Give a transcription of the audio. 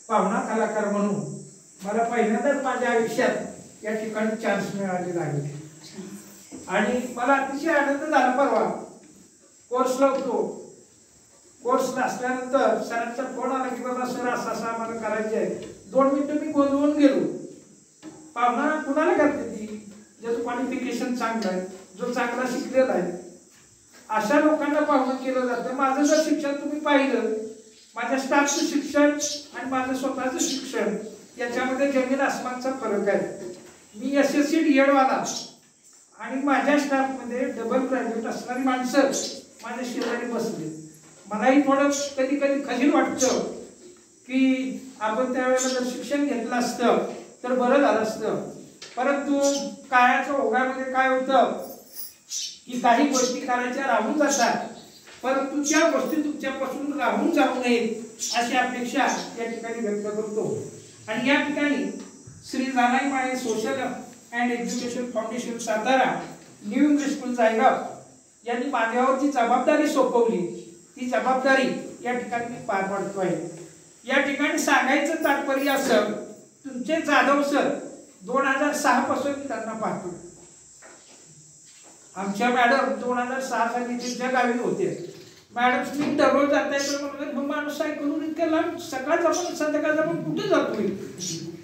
पाहुणा कलाकार म्हणून मला पहिल्यांदाच माझ्या आयुष्यात या ठिकाणी चान्स मिळालेला आहे आणि मला अतिशय आनंद झाला. परवा कोर्सला होतो. कोर्सला असल्यानंतर सरांचा फोन आला की बाबा सर असं असं आम्हाला करायचं आहे. 2 मिनिटं मी गोंधळून गेलो. पाहुणा कुणाला करते ती ज्याचं क्वालिफिकेशन चांगलं आहे, जो चांगला शिकलेला आहे, अशा लोकांना पाहुणं केलं जातं. माझं जर शिक्षण तुम्ही पाहिलं, माझ्या स्टाफचं शिक्षण आणि माझं स्वतःचं शिक्षण याच्यामध्ये जमीन आसमानचा फरक आहे. मी SSC DED वाला आणि माझ्या स्टाफमध्ये डबल ग्रॅज्युएट असणारी माणसं माझ्या शेजारी बसले. मलाही थोडं कधी कधी खजील वाटतं की आपण त्यावेळेला जर शिक्षण घेतलं असतं तर बरं झालं असतं. परंतु काळाच्या ओघामध्ये काय होतं की काही गोष्टी करायच्या राहून जातात, परंतु त्या गोष्टी तुमच्यापासून राहून जाऊ नयेत अशी अपेक्षा या ठिकाणी व्यक्त करतो. आणि या ठिकाणी Shri Janai Male social and education foundation Satara, new English school Jaygaon यांनी माझ्यावर जी जबाबदारी सोपवली ती जबाबदारी या ठिकाणी मी पार पाडतो आहे. या ठिकाणी सांगायचं तात्पर्य असं, तुमचे जाधव सर 2006 पासून त्यांना पाहतो. आमच्या मॅडम 2006 साली त्यांच्या गावी होते. मॅडम तुम्ही दररोज जाताय तर माणूस सायकलून इतक्या लांब सकाळचा पण संध्याकाळचा पण कुठे जातोय.